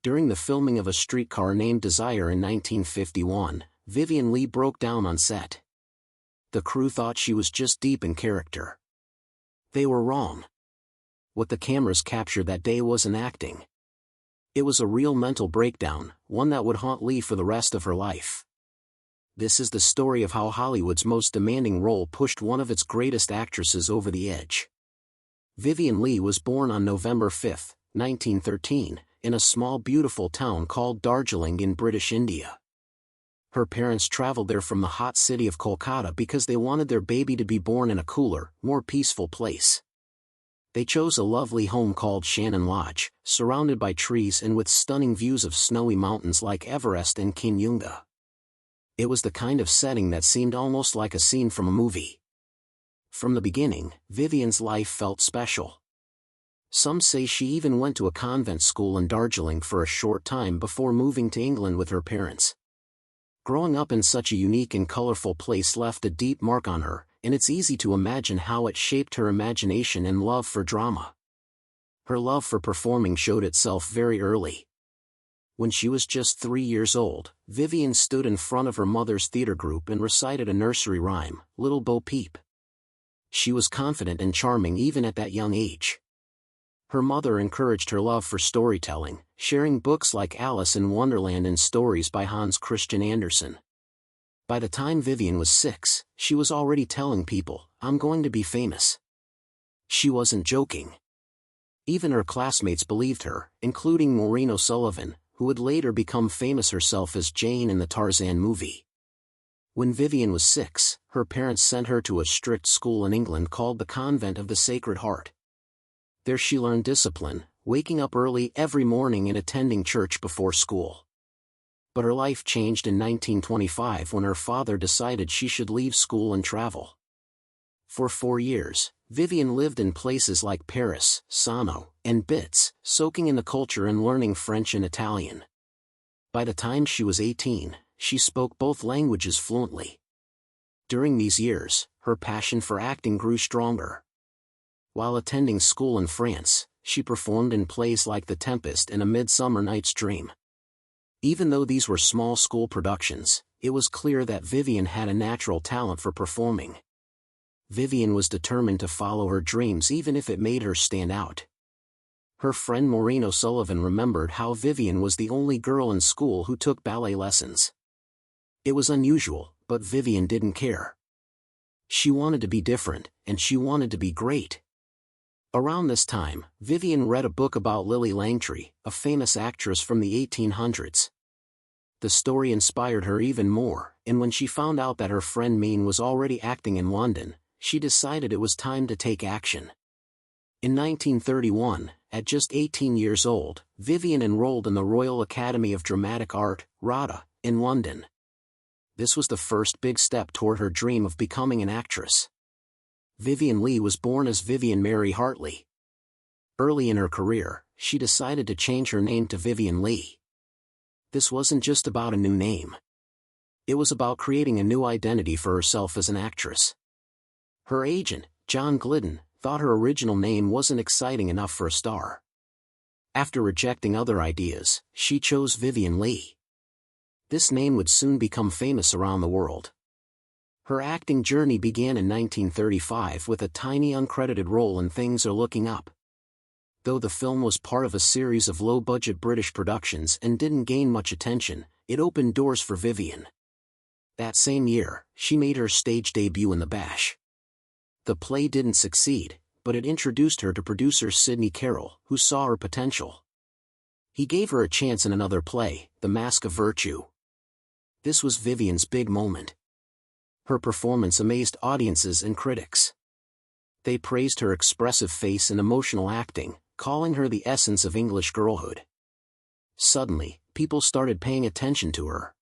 During the filming of A Streetcar Named Desire in 1951, Vivien Leigh broke down on set. The crew thought she was just deep in character. They were wrong. What the cameras captured that day wasn't acting. It was a real mental breakdown, one that would haunt Leigh for the rest of her life. This is the story of how Hollywood's most demanding role pushed one of its greatest actresses over the edge. Vivien Leigh was born on November 5, 1913, in a small beautiful town called Darjeeling in British India. Her parents traveled there from the hot city of Kolkata because they wanted their baby to be born in a cooler, more peaceful place. They chose a lovely home called Shannon Lodge, surrounded by trees and with stunning views of snowy mountains like Everest and Kinyunga. It was the kind of setting that seemed almost like a scene from a movie. From the beginning, Vivien's life felt special. Some say she even went to a convent school in Darjeeling for a short time before moving to England with her parents. Growing up in such a unique and colorful place left a deep mark on her, and it's easy to imagine how it shaped her imagination and love for drama. Her love for performing showed itself very early. When she was just 3 years old, Vivien stood in front of her mother's theater group and recited a nursery rhyme, Little Bo Peep. She was confident and charming even at that young age. Her mother encouraged her love for storytelling, sharing books like Alice in Wonderland and stories by Hans Christian Andersen. By the time Vivien was 6, she was already telling people, "I'm going to be famous." She wasn't joking. Even her classmates believed her, including Maureen O'Sullivan, who would later become famous herself as Jane in the Tarzan movie. When Vivien was 6, her parents sent her to a strict school in England called the Convent of the Sacred Heart. There she learned discipline, waking up early every morning and attending church before school. But her life changed in 1925 when her father decided she should leave school and travel. For 4 years, Vivien lived in places like Paris, Sano, and Bitz, soaking in the culture and learning French and Italian. By the time she was 18, she spoke both languages fluently. During these years, her passion for acting grew stronger. While attending school in France, she performed in plays like The Tempest and A Midsummer Night's Dream. Even though these were small school productions, it was clear that Vivien had a natural talent for performing. Vivien was determined to follow her dreams even if it made her stand out. Her friend Maureen O'Sullivan remembered how Vivien was the only girl in school who took ballet lessons. It was unusual, but Vivien didn't care. She wanted to be different, and she wanted to be great. Around this time, Vivien read a book about Lily Langtry, a famous actress from the 1800s. The story inspired her even more, and when she found out that her friend Mean was already acting in London, she decided it was time to take action. In 1931, at just 18 years old, Vivien enrolled in the Royal Academy of Dramatic Art, RADA, in London. This was the first big step toward her dream of becoming an actress. Vivien Leigh was born as Vivian Mary Hartley. Early in her career, she decided to change her name to Vivien Leigh. This wasn't just about a new name. It was about creating a new identity for herself as an actress. Her agent, John Glidden, thought her original name wasn't exciting enough for a star. After rejecting other ideas, she chose Vivien Leigh. This name would soon become famous around the world. Her acting journey began in 1935 with a tiny uncredited role in Things Are Looking Up. Though the film was part of a series of low-budget British productions and didn't gain much attention, it opened doors for Vivien. That same year, she made her stage debut in The Bash. The play didn't succeed, but it introduced her to producer Sidney Carroll, who saw her potential. He gave her a chance in another play, The Mask of Virtue. This was Vivien's big moment. Her performance amazed audiences and critics. They praised her expressive face and emotional acting, calling her the essence of English girlhood. Suddenly, people started paying attention to her.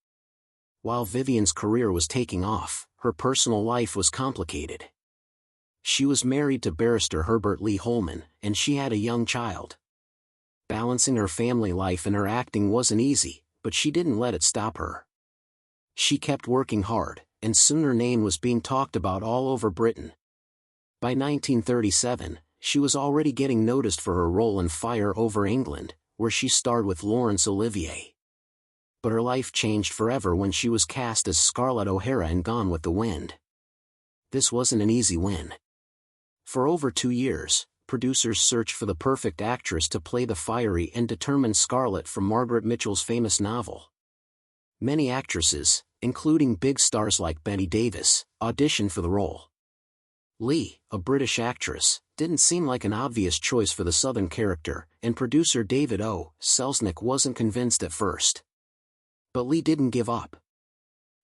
While Vivien's career was taking off, her personal life was complicated. She was married to barrister Herbert Lee Holman, and she had a young child. Balancing her family life and her acting wasn't easy, but she didn't let it stop her. She kept working hard, and soon her name was being talked about all over Britain. By 1937, she was already getting noticed for her role in Fire Over England, where she starred with Laurence Olivier. But her life changed forever when she was cast as Scarlett O'Hara in Gone with the Wind. This wasn't an easy win. For over 2 years, producers searched for the perfect actress to play the fiery and determined Scarlett from Margaret Mitchell's famous novel. Many actresses, including big stars like Bette Davis, auditioned for the role. Leigh, a British actress, didn't seem like an obvious choice for the Southern character, and producer David O. Selznick wasn't convinced at first. But Leigh didn't give up.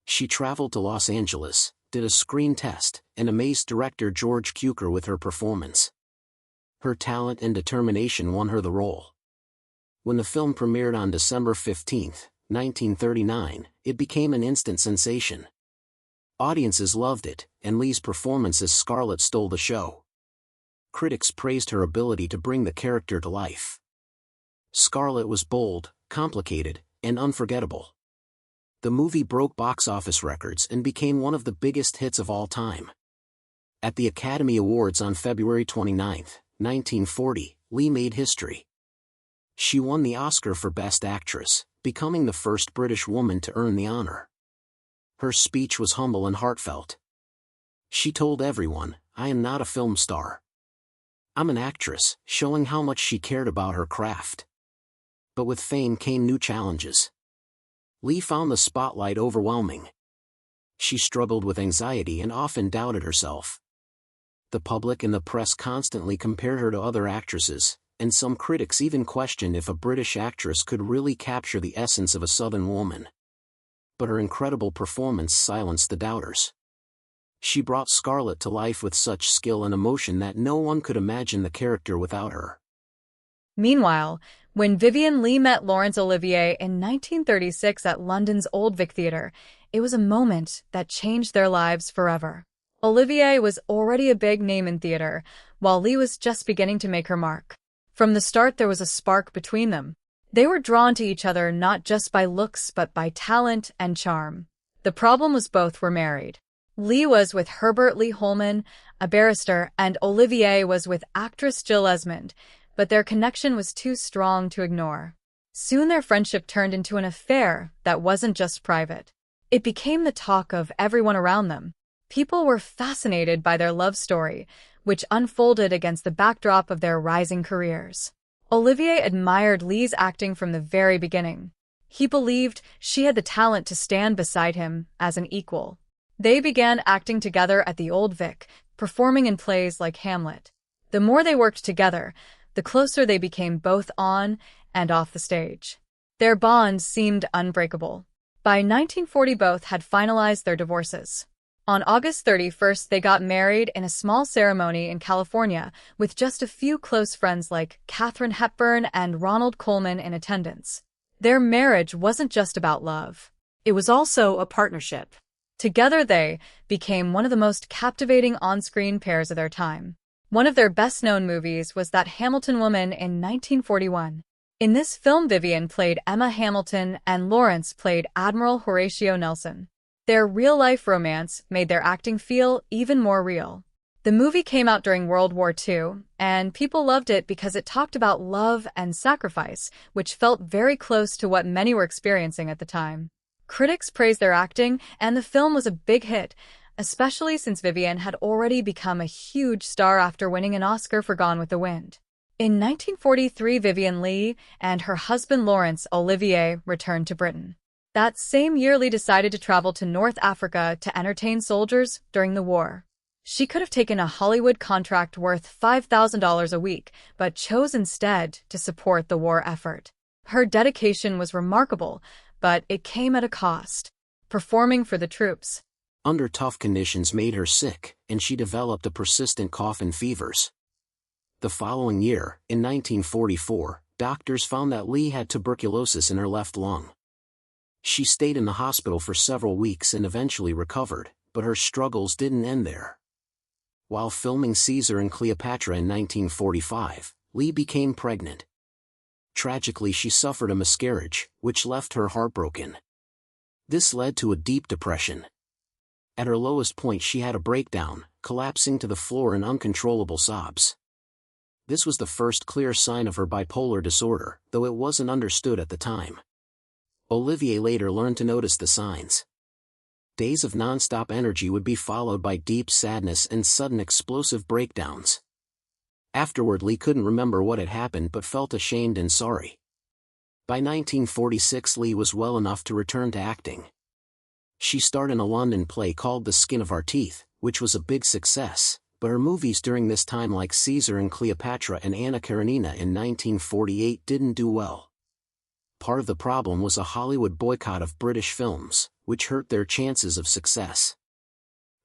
She traveled to Los Angeles, did a screen test, and amazed director George Cukor with her performance. Her talent and determination won her the role. When the film premiered on December 15, 1939, it became an instant sensation. Audiences loved it, and Leigh's performance as Scarlett stole the show. Critics praised her ability to bring the character to life. Scarlett was bold, complicated, and unforgettable. The movie broke box office records and became one of the biggest hits of all time. At the Academy Awards on February 29, 1940, Leigh made history. She won the Oscar for Best Actress, becoming the first British woman to earn the honor. Her speech was humble and heartfelt. She told everyone, "I am not a film star. I'm an actress," showing how much she cared about her craft. But with fame came new challenges. Leigh found the spotlight overwhelming. She struggled with anxiety and often doubted herself. The public and the press constantly compared her to other actresses, and some critics even questioned if a British actress could really capture the essence of a Southern woman. But her incredible performance silenced the doubters. She brought Scarlett to life with such skill and emotion that no one could imagine the character without her. Meanwhile, when Vivien Leigh met Laurence Olivier in 1936 at London's Old Vic Theatre, it was a moment that changed their lives forever. Olivier was already a big name in theatre, while Leigh was just beginning to make her mark. From the start, there was a spark between them. They were drawn to each other not just by looks but by talent and charm. The problem was both were married. Leigh was with Herbert Lee Holman, a barrister, and Olivier was with actress Jill Esmond, but their connection was too strong to ignore. Soon their friendship turned into an affair that wasn't just private. It became the talk of everyone around them. People were fascinated by their love story, which unfolded against the backdrop of their rising careers. Olivier admired Leigh's acting from the very beginning. He believed she had the talent to stand beside him as an equal. They began acting together at the Old Vic, performing in plays like Hamlet. The more they worked together, the closer they became both on and off the stage. Their bond seemed unbreakable. By 1940, both had finalized their divorces. On August 31st, they got married in a small ceremony in California, with just a few close friends like Katharine Hepburn and Ronald Colman in attendance. Their marriage wasn't just about love. It was also a partnership. Together they became one of the most captivating on-screen pairs of their time. One of their best-known movies was That Hamilton Woman in 1941. In this film, Vivien played Emma Hamilton and Laurence played Admiral Horatio Nelson. Their real-life romance made their acting feel even more real. The movie came out during World War II, and people loved it because it talked about love and sacrifice, which felt very close to what many were experiencing at the time. Critics praised their acting, and the film was a big hit, especially since Vivien had already become a huge star after winning an Oscar for Gone with the Wind. In 1943, Vivien Leigh and her husband Laurence Olivier returned to Britain. That same year, Leigh decided to travel to North Africa to entertain soldiers during the war. She could have taken a Hollywood contract worth $5,000 a week, but chose instead to support the war effort. Her dedication was remarkable, but it came at a cost. Performing for the troops under tough conditions made her sick, and she developed a persistent cough and fevers. The following year, in 1944, doctors found that Leigh had tuberculosis in her left lung. She stayed in the hospital for several weeks and eventually recovered, but her struggles didn't end there. While filming Caesar and Cleopatra in 1945, Leigh became pregnant. Tragically, she suffered a miscarriage, which left her heartbroken. This led to a deep depression. At her lowest point, she had a breakdown, collapsing to the floor in uncontrollable sobs. This was the first clear sign of her bipolar disorder, though it wasn't understood at the time. Olivier later learned to notice the signs. Days of non-stop energy would be followed by deep sadness and sudden explosive breakdowns. Afterward, Leigh couldn't remember what had happened but felt ashamed and sorry. By 1946, Leigh was well enough to return to acting. She starred in a London play called The Skin of Our Teeth, which was a big success, but her movies during this time like Caesar and Cleopatra and Anna Karenina in 1948 didn't do well. Part of the problem was a Hollywood boycott of British films, which hurt their chances of success.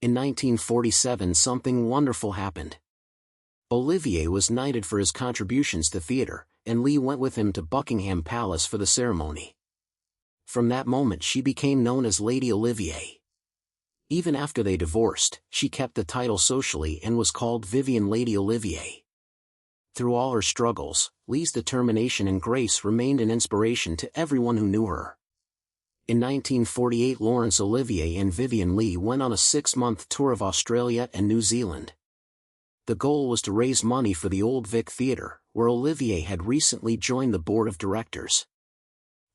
In 1947, something wonderful happened. Olivier was knighted for his contributions to theater, and Leigh went with him to Buckingham Palace for the ceremony. From that moment she became known as Lady Olivier. Even after they divorced, she kept the title socially and was called Vivien Lady Olivier. Through all her struggles, Leigh's determination and grace remained an inspiration to everyone who knew her. In 1948, Laurence Olivier and Vivien Leigh went on a 6-month tour of Australia and New Zealand. The goal was to raise money for the Old Vic Theatre, where Olivier had recently joined the board of directors.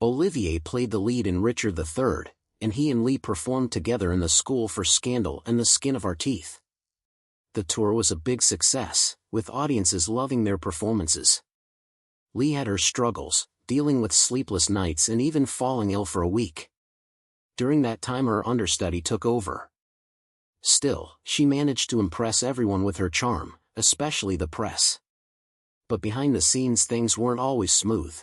Olivier played the lead in Richard III, and he and Leigh performed together in The School for Scandal and The Skin of Our Teeth. The tour was a big success, with audiences loving their performances. Leigh had her struggles, dealing with sleepless nights and even falling ill for a week. During that time her understudy took over. Still, she managed to impress everyone with her charm, especially the press. But behind the scenes things weren't always smooth.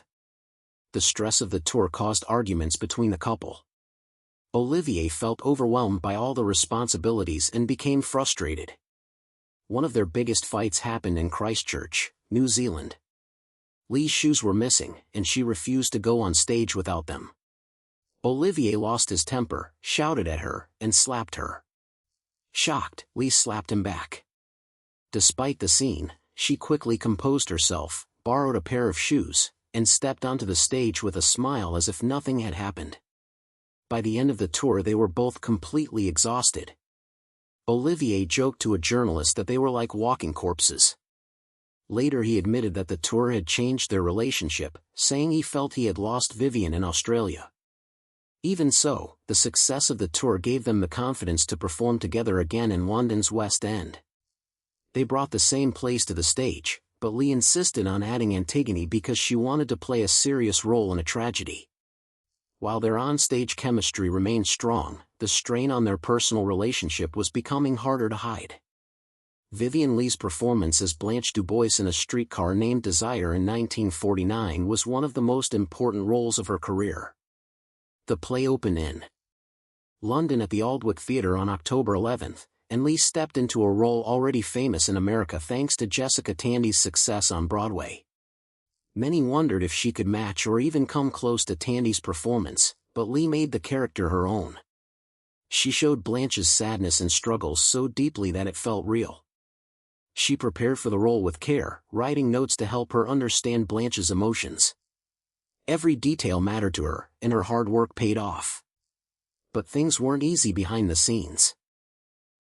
The stress of the tour caused arguments between the couple. Olivier felt overwhelmed by all the responsibilities and became frustrated. One of their biggest fights happened in Christchurch, New Zealand. Leigh's shoes were missing, and she refused to go on stage without them. Olivier lost his temper, shouted at her, and slapped her. Shocked, Leigh slapped him back. Despite the scene, she quickly composed herself, borrowed a pair of shoes, and stepped onto the stage with a smile as if nothing had happened. By the end of the tour they were both completely exhausted. Olivier joked to a journalist that they were like walking corpses. Later he admitted that the tour had changed their relationship, saying he felt he had lost Vivien in Australia. Even so, the success of the tour gave them the confidence to perform together again in London's West End. They brought the same plays to the stage, but Leigh insisted on adding Antigone because she wanted to play a serious role in a tragedy. While their on-stage chemistry remained strong, the strain on their personal relationship was becoming harder to hide. Vivien Leigh's performance as Blanche Dubois in A Streetcar Named Desire in 1949 was one of the most important roles of her career. The play opened in London at the Aldwych Theatre on October 11, and Leigh stepped into a role already famous in America thanks to Jessica Tandy's success on Broadway. Many wondered if she could match or even come close to Tandy's performance, but Leigh made the character her own. She showed Blanche's sadness and struggles so deeply that it felt real. She prepared for the role with care, writing notes to help her understand Blanche's emotions. Every detail mattered to her, and her hard work paid off. But things weren't easy behind the scenes.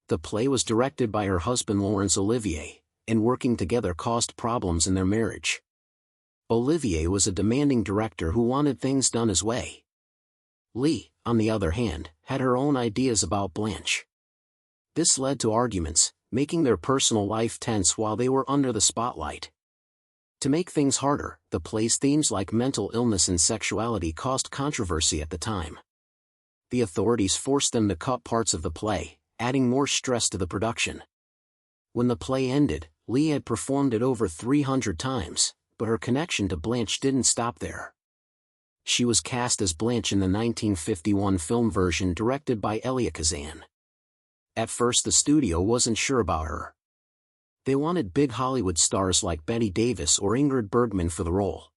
The play was directed by her husband Laurence Olivier, and working together caused problems in their marriage. Olivier was a demanding director who wanted things done his way. Leigh, on the other hand, had her own ideas about Blanche. This led to arguments, making their personal life tense while they were under the spotlight. To make things harder, the play's themes like mental illness and sexuality caused controversy at the time. The authorities forced them to cut parts of the play, adding more stress to the production. When the play ended, Leigh had performed it over 300 times, but her connection to Blanche didn't stop there. She was cast as Blanche in the 1951 film version directed by Elia Kazan. At first the studio wasn't sure about her. They wanted big Hollywood stars like Bette Davis or Ingrid Bergman for the role.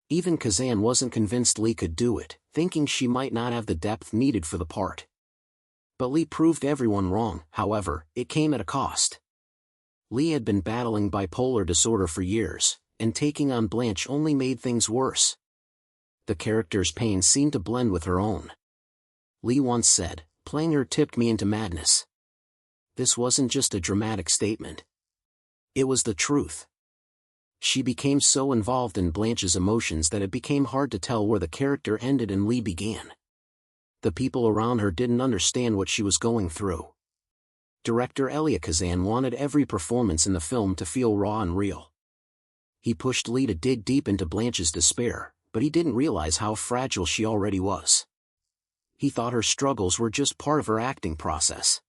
Even Kazan wasn't convinced Leigh could do it, thinking she might not have the depth needed for the part. But Leigh proved everyone wrong. However, it came at a cost. Leigh had been battling bipolar disorder for years, and taking on Blanche only made things worse. The character's pain seemed to blend with her own. Leigh once said, "Playing her tipped me into madness." This wasn't just a dramatic statement. It was the truth. She became so involved in Blanche's emotions that it became hard to tell where the character ended and Leigh began. The people around her didn't understand what she was going through. Director Elia Kazan wanted every performance in the film to feel raw and real. He pushed Leigh to dig deep into Blanche's despair, but he didn't realize how fragile she already was. He thought her struggles were just part of her acting process.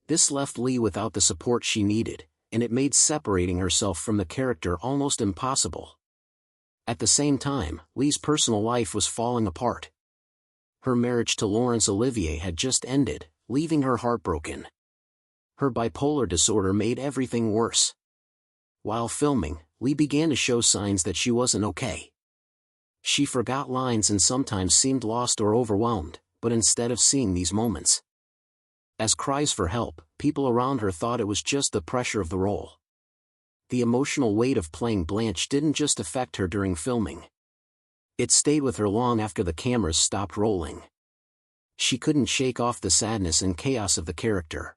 This left Leigh without the support she needed, and it made separating herself from the character almost impossible. At the same time, Leigh's personal life was falling apart. Her marriage to Laurence Olivier had just ended, leaving her heartbroken. Her bipolar disorder made everything worse. While filming, Leigh began to show signs that she wasn't okay. She forgot lines and sometimes seemed lost or overwhelmed, but instead of seeing these moments as cries for help, people around her thought it was just the pressure of the role. The emotional weight of playing Blanche didn't just affect her during filming. It stayed with her long after the cameras stopped rolling. She couldn't shake off the sadness and chaos of the character.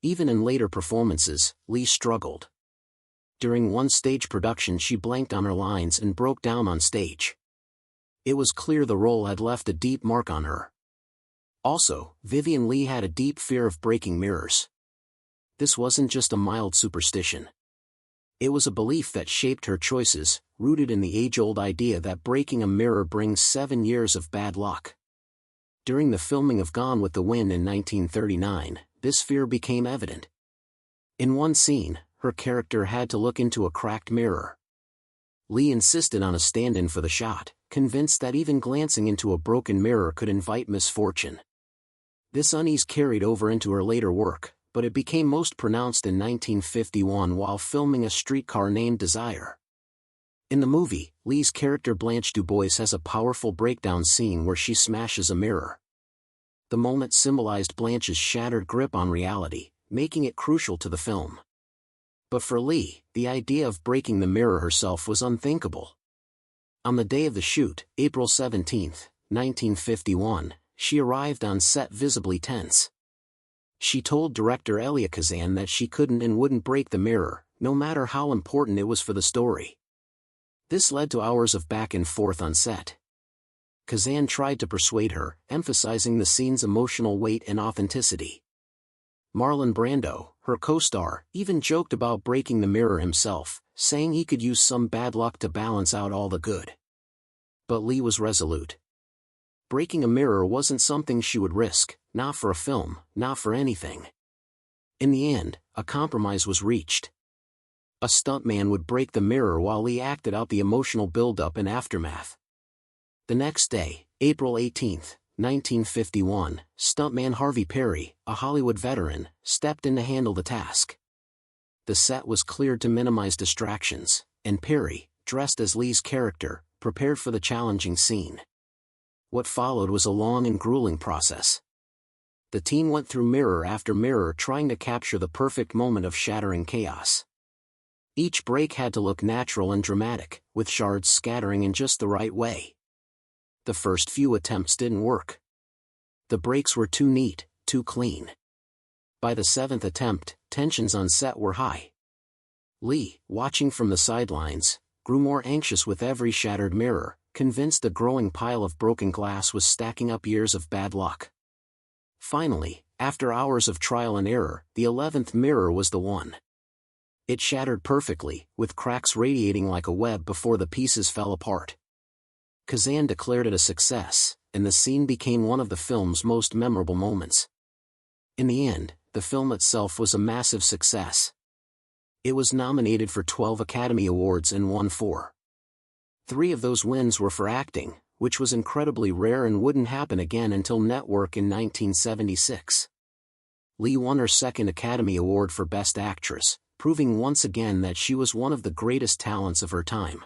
Even in later performances, Leigh struggled. During one stage production she blanked on her lines and broke down on stage. It was clear the role had left a deep mark on her. Also, Vivien Leigh had a deep fear of breaking mirrors. This wasn't just a mild superstition. It was a belief that shaped her choices, rooted in the age-old idea that breaking a mirror brings 7 years of bad luck. During the filming of Gone with the Wind in 1939, this fear became evident. In one scene, her character had to look into a cracked mirror. Leigh insisted on a stand-in for the shot, convinced that even glancing into a broken mirror could invite misfortune. This unease carried over into her later work, but it became most pronounced in 1951 while filming A Streetcar Named Desire. In the movie, Leigh's character Blanche DuBois has a powerful breakdown scene where she smashes a mirror. The moment symbolized Blanche's shattered grip on reality, making it crucial to the film. But for Leigh, the idea of breaking the mirror herself was unthinkable. On the day of the shoot, April 17, 1951, she arrived on set visibly tense. She told director Elia Kazan that she couldn't and wouldn't break the mirror, no matter how important it was for the story. This led to hours of back and forth on set. Kazan tried to persuade her, emphasizing the scene's emotional weight and authenticity. Marlon Brando, her co-star, even joked about breaking the mirror himself, saying he could use some bad luck to balance out all the good. But Leigh was resolute. Breaking a mirror wasn't something she would risk, not for a film, not for anything. In the end, a compromise was reached. A stuntman would break the mirror while Leigh acted out the emotional build-up and aftermath. The next day, April 18, 1951, stuntman Harvey Perry, a Hollywood veteran, stepped in to handle the task. The set was cleared to minimize distractions, and Perry, dressed as Leigh's character, prepared for the challenging scene. What followed was a long and grueling process. The team went through mirror after mirror trying to capture the perfect moment of shattering chaos. Each break had to look natural and dramatic, with shards scattering in just the right way. The first few attempts didn't work. The breaks were too neat, too clean. By the 7th attempt, tensions on set were high. Leigh, watching from the sidelines, grew more anxious with every shattered mirror, convinced a growing pile of broken glass was stacking up years of bad luck. Finally, after hours of trial and error, the 11th mirror was the one. It shattered perfectly, with cracks radiating like a web before the pieces fell apart. Kazan declared it a success, and the scene became one of the film's most memorable moments. In the end, the film itself was a massive success. It was nominated for 12 Academy Awards and won 4. 3 of those wins were for acting, which was incredibly rare and wouldn't happen again until Network in 1976. Leigh won her 2nd Academy Award for Best Actress, proving once again that she was one of the greatest talents of her time.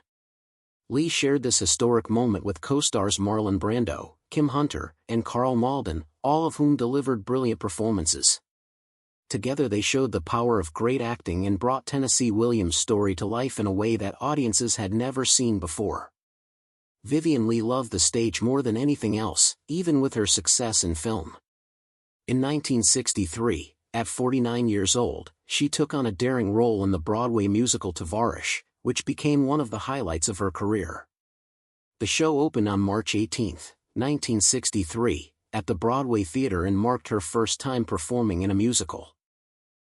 Leigh shared this historic moment with co-stars Marlon Brando, Kim Hunter, and Karl Malden, all of whom delivered brilliant performances. Together they showed the power of great acting and brought Tennessee Williams' story to life in a way that audiences had never seen before. Vivien Leigh loved the stage more than anything else, even with her success in film. In 1963, at 49 years old, she took on a daring role in the Broadway musical Tovarish, which became one of the highlights of her career. The show opened on March 18, 1963, at the Broadway Theater and marked her first time performing in a musical.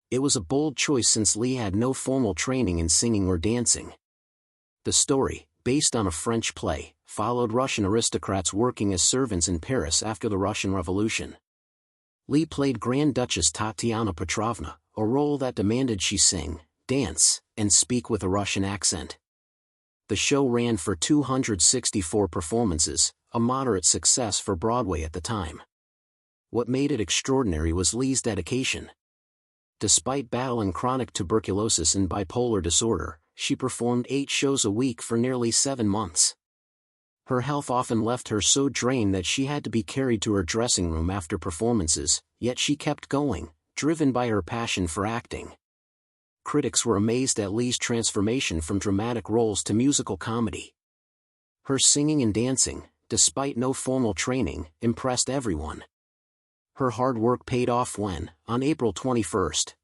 It was a bold choice since Leigh had no formal training in singing or dancing. The story, based on a French play, followed Russian aristocrats working as servants in Paris after the Russian Revolution. Leigh played Grand Duchess Tatiana Petrovna, a role that demanded she sing, dance, and speak with a Russian accent. The show ran for 264 performances, a moderate success for Broadway at the time. What made it extraordinary was Leigh's dedication. Despite battling chronic tuberculosis and bipolar disorder, she performed 8 shows a week for nearly 7 months. Her health often left her so drained that she had to be carried to her dressing room after performances, yet she kept going, driven by her passion for acting. Critics were amazed at Leigh's transformation from dramatic roles to musical comedy. Her singing and dancing, despite no formal training, impressed everyone. Her hard work paid off when, on April 21,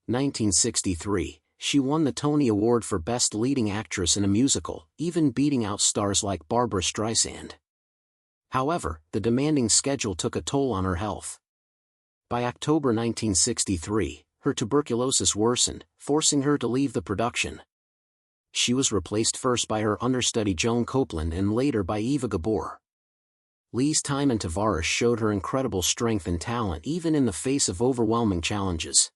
1963, she won the Tony Award for Best Leading Actress in a Musical, even beating out stars like Barbra Streisand. However, the demanding schedule took a toll on her health. By October 1963, her tuberculosis worsened, forcing her to leave the production. She was replaced first by her understudy Joan Copeland and later by Eva Gabor. Leigh's time in Tavares showed her incredible strength and talent even in the face of overwhelming challenges.